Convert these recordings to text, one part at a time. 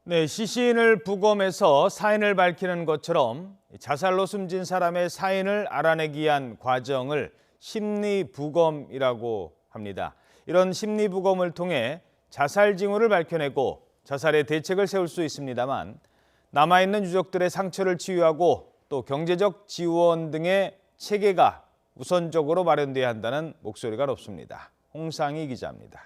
네, 시신을 부검해서 사인을 밝히는 것처럼 자살로 숨진 사람의 사인을 알아내기 위한 과정을 심리부검이라고 합니다. 이런 심리부검을 통해 자살 징후를 밝혀내고 자살의 대책을 세울 수 있습니다만 남아있는 유족들의 상처를 치유하고 또 경제적 지원 등의 체계가 우선적으로 마련돼야 한다는 목소리가 높습니다. 홍상희 기자입니다.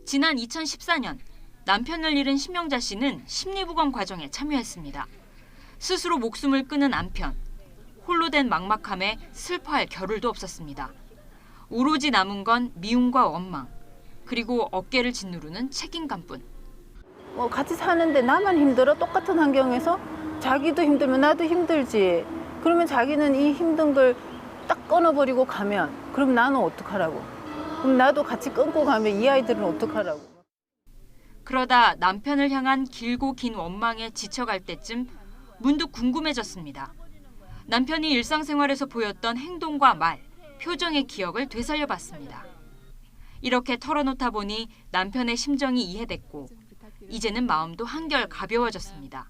지난 2014년 남편을 잃은 심영자 씨는 심리부검 과정에 참여했습니다. 스스로 목숨을 끊은 남편, 홀로 된 막막함에 슬퍼할 겨를도 없었습니다. 오로지 남은 건 미움과 원망, 그리고 어깨를 짓누르는 책임감뿐. 같이 사는데 나만 힘들어? 똑같은 환경에서? 자기도 힘들면 나도 힘들지. 그러면 자기는 이 힘든 걸 딱 끊어버리고 가면 그럼 나는 어떡하라고? 그럼 나도 같이 끊고 가면 이 아이들은 어떡하라고? 그러다 남편을 향한 길고 긴 원망에 지쳐갈 때쯤 문득 궁금해졌습니다. 남편이 일상생활에서 보였던 행동과 말, 표정의 기억을 되살려봤습니다. 이렇게 털어놓다 보니 남편의 심정이 이해됐고 이제는 마음도 한결 가벼워졌습니다.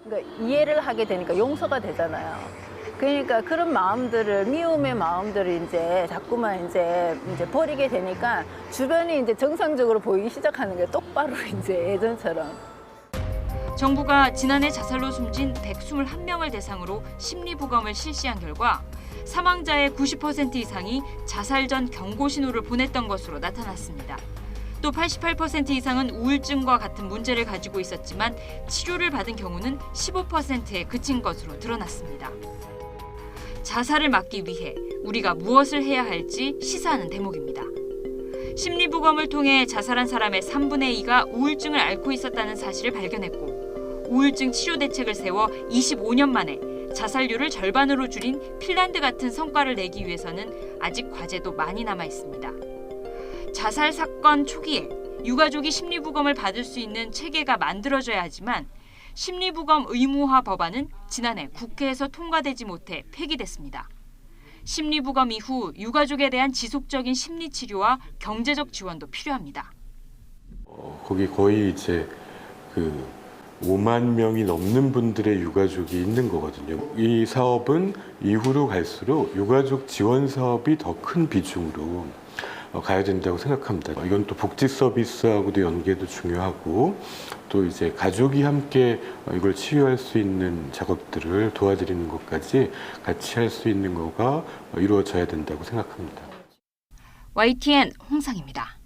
그러니까 이해를 하게 되니까 용서가 되잖아요. 그러니까 그런 마음들을, 미움의 마음들을 이제 자꾸만 이제 버리게 되니까 주변이 이제 정상적으로 보이기 시작하는 게 똑바로 이제 예전처럼. 정부가 지난해 자살로 숨진 121명을 대상으로 심리부검을 실시한 결과 사망자의 90% 이상이 자살 전 경고 신호를 보냈던 것으로 나타났습니다. 또 88% 이상은 우울증과 같은 문제를 가지고 있었지만 치료를 받은 경우는 15%에 그친 것으로 드러났습니다. 자살을 막기 위해 우리가 무엇을 해야 할지 시사하는 대목입니다. 심리부검을 통해 자살한 사람의 3분의 2가 우울증을 앓고 있었다는 사실을 발견했고 우울증 치료 대책을 세워 25년 만에 자살률을 절반으로 줄인 핀란드 같은 성과를 내기 위해서는 아직 과제도 많이 남아 있습니다. 자살 사건 초기에 유가족이 심리부검을 받을 수 있는 체계가 만들어져야 하지만 심리부검 의무화 법안은 지난해 국회에서 통과되지 못해 폐기됐습니다. 심리부검 이후 유가족에 대한 지속적인 심리치료와 경제적 지원도 필요합니다. 거기 거의 이제 5만 명이 넘는 분들의 유가족이 있는 거거든요. 이 사업은 이후로 갈수록 유가족 지원 사업이 더 큰 비중으로 가야 된다고 생각합니다. 이건 또 복지 서비스하고도 연계도 중요하고 또 이제 가족이 함께 이걸 치유할 수 있는 작업들을 도와드리는 것까지 같이 할 수 있는 거가 이루어져야 된다고 생각합니다. YTN 홍상입니다.